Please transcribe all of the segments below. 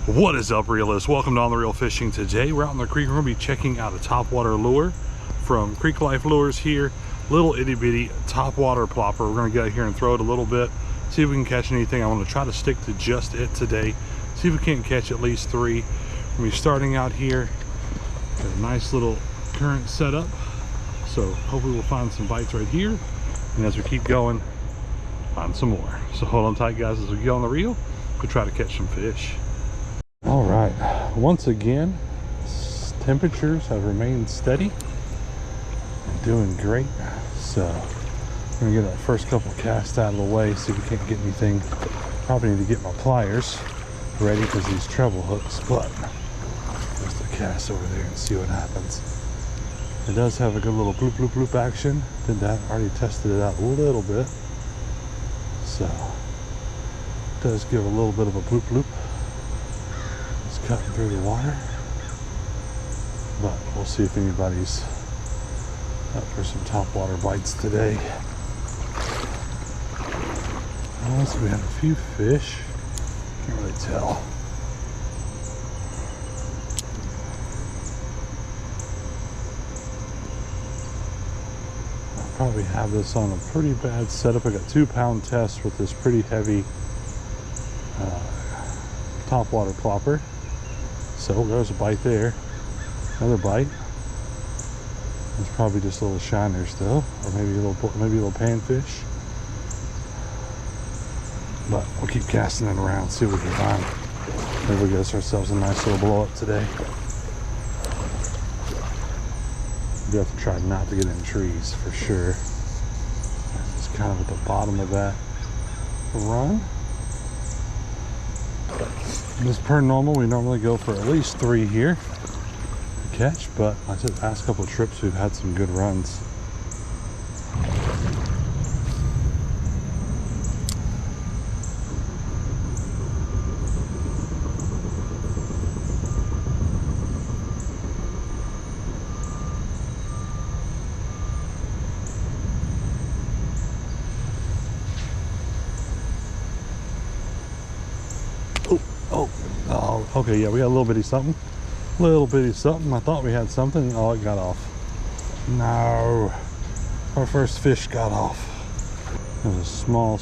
What is up, realists? Welcome to On The Real Fishing. Today we're out in the creek. We're going to be checking out a topwater lure from Creek Life Lures here. Little itty bitty topwater plopper. We're going to get out here and throw it a little bit, see if we can catch anything. I want to try to stick to just it today, see if we can't catch at least three. We're going to be starting out here. Got a nice little current setup, so hopefully we'll find some bites right here, and as we keep going, find some more. So hold on tight, guys, as we get on the reel. We'll try to catch some fish. All right, once again, temperatures have remained steady. Doing great. So I'm gonna get that first couple casts out of the way, see if we can't get anything. Probably need to get my pliers ready because these treble hooks, but just a cast over there and see what happens. It does have a good little bloop bloop bloop action. Did that, already tested it out a little bit. So it does give a little bit of a bloop bloop. It's cutting through the water, but we'll see if anybody's up for some topwater bites today. Oh, so we have a few fish. Can't really tell. I'll probably have this on a pretty bad setup. I got 2-pound test with this pretty heavy topwater plopper. So there's a bite there. Another bite. It's probably just a little shiner still, or maybe a little panfish. But we'll keep casting it around, see what we can find. Maybe we get ourselves a nice little blow up today. We have to try not to get in trees for sure. It's kind of at the bottom of that run. As per normal, we normally go for at least 3 here to catch, but I said the past couple of trips we've had some good runs. Oh, okay, yeah, we got a little bitty something. I thought we had something. Oh, it got off. No, our first fish got off. It was a small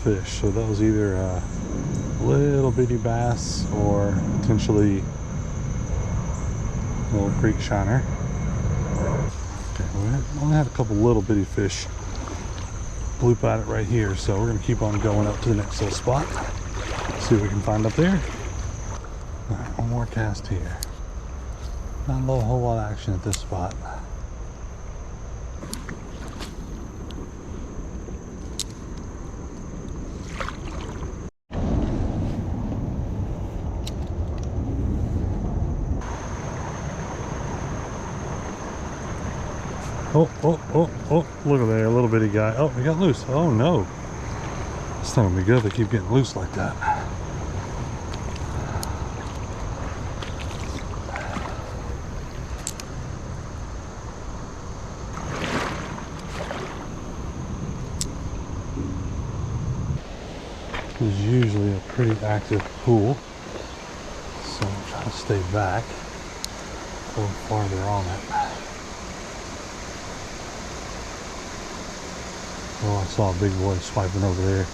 fish, so that was either a little bitty bass or potentially a little creek shiner. Okay, we only had a couple little bitty fish bloop at it right here, so we're gonna keep on going up to the next little spot, see what we can find up there. All right, one more cast here. Not a whole lot of action at this spot. Oh, look at there, a little bitty guy. Oh, he got loose. Oh no. It's not gonna be good if they keep getting loose like that. This is usually a pretty active pool, so I'm trying to stay back a little farther on it. Oh, I saw a big boy swiping over there.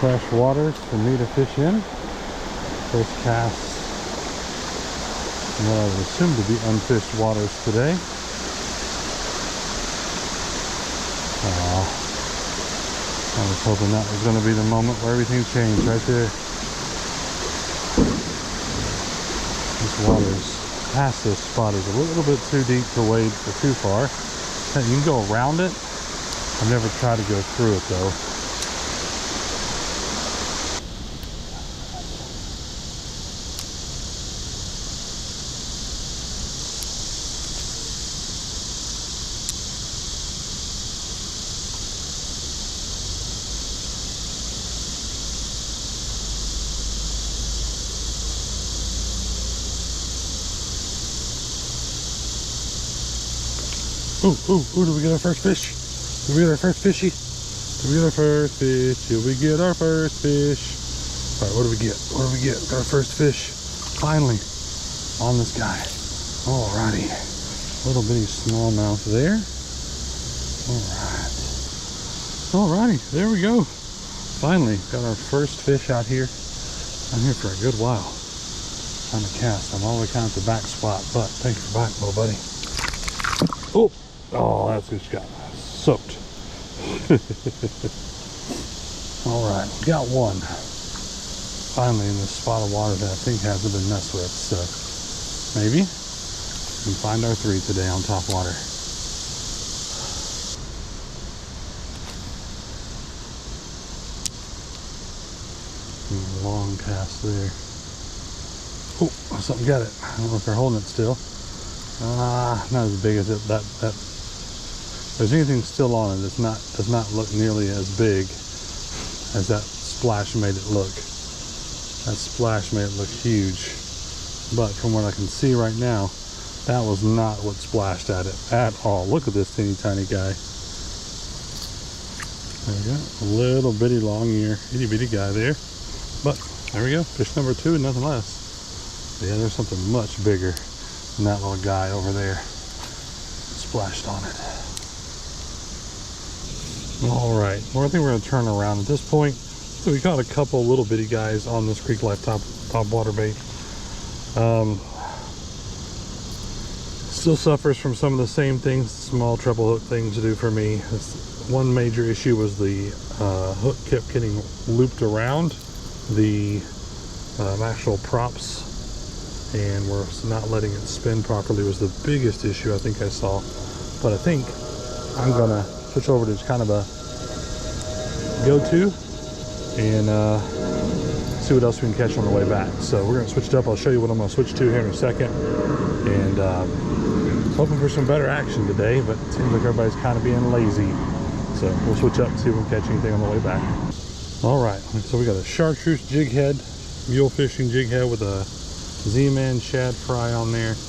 Fresh waters for me to fish in. First cast in what I would assume to be unfished waters today. I was hoping that was going to be the moment where everything changed right there. This water's past this spot is a little bit too deep to wade for too far. You can go around it. I've never tried to go through it though. Ooh, did we get our first fish? Did we get our first fishy? we get our first fish? Till we get our first fish. All right, what do we get? What do we get? Got our first fish. Finally, on this guy. Alrighty. Little bitty smallmouth there. Alright. Alrighty, there we go. Finally, got our first fish out here. I'm here for a good while. Trying to cast. I'm all the way kind of the back spot, but thanks for biting, little buddy. Oh, that's just got soaked. Alright, got one. Finally in this spot of water that I think hasn't been messed with, so maybe we can find our 3 today on top water. Long cast there. Oh, something got it. I don't know if they're holding it still. Not as big as it. That if there's anything still on it, does not look nearly as big as that splash made it look. That splash made it look huge, but from what I can see right now, that was not what splashed at it at all. Look at this teeny tiny guy. There we go, a little bitty long ear, itty bitty guy there. But there we go, fish number 2 and nothing less. Yeah, there's something much bigger than that little guy over there. Splashed on it. All right, well, I think we're gonna turn around at this point. So we caught a couple little bitty guys on this Creek Life top water bait. Still suffers from some of the same things, small treble hook things to do for me. One major issue was the hook kept getting looped around the actual props, and we're not letting it spin properly was the biggest issue I think I saw. But I think I'm gonna switch over to kind of a go-to and see what else we can catch on the way back. So we're gonna switch it up. I'll show you what I'm gonna switch to here in a second, and hoping for some better action today, but it seems like everybody's kind of being lazy. So we'll switch up and see if we can catch anything on the way back. All right, so we got a chartreuse jig head, mule fishing jig head with a Z-Man shad fry on there. Let's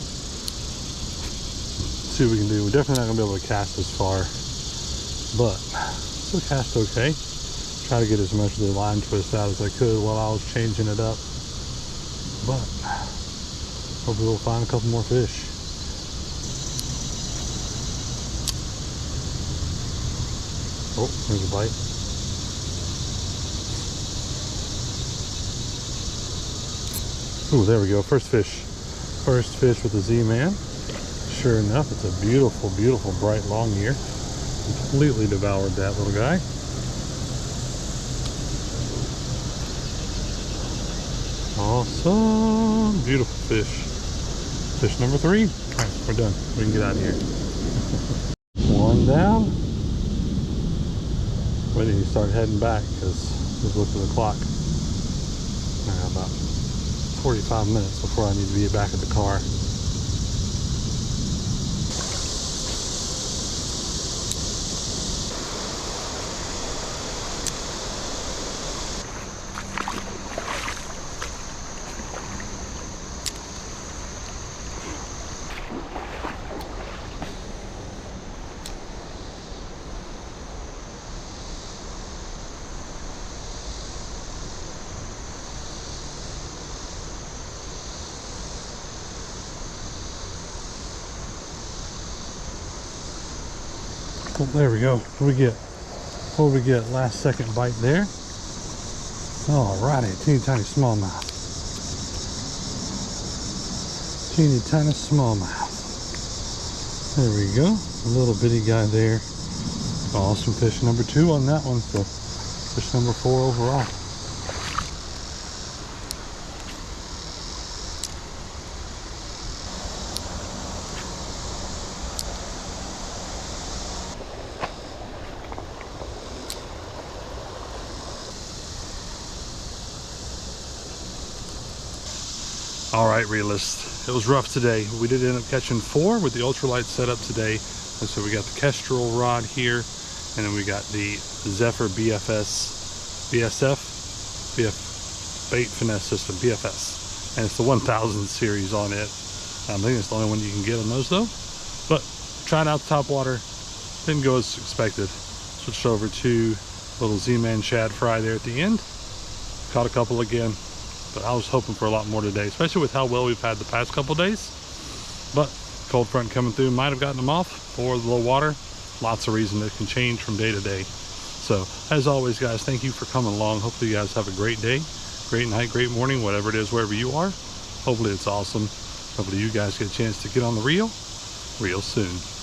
see what we can do. We're definitely not gonna be able to cast this far, but still cast okay. Try to get as much of the line twist out as I could while I was changing it up, but hopefully we'll find a couple more fish. Oh, there's a bite. Ooh, there we go. First fish. First fish with the Z-Man. Sure enough, it's a beautiful, beautiful, bright long ear. Completely devoured that little guy. Awesome. Beautiful fish. Fish number 3. All right, we're done. We can get out of here. One down. Wait till you start heading back, because just look at the clock. I got about 45 minutes before I need to be back at the car. Well, there we go. What do we get? What do we get? Last second bite there. Alrighty, teeny tiny smallmouth. Teeny tiny smallmouth. There we go. A little bitty guy there. Awesome fish number 2 on that one. So fish number 4 overall. All right, realists, it was rough today. We did end up catching 4 with the ultralight setup today. And so we got the Kestrel rod here, and then we got the Zephyr BF Bait Finesse System, BFS. And it's the 1000 series on it. I think it's the only one you can get on those though. But trying out the top water, didn't go as expected. Switched over to Little Z-Man shad fry there at the end. Caught a couple again, but I was hoping for a lot more today, especially with how well we've had the past couple days. But cold front coming through might have gotten them off, or the low water. Lots of reason that can change from day to day. So as always, guys, thank you for coming along. Hopefully you guys have a great day, great night, great morning, whatever it is, wherever you are. Hopefully it's awesome. Hopefully you guys get a chance to get on the reel real soon.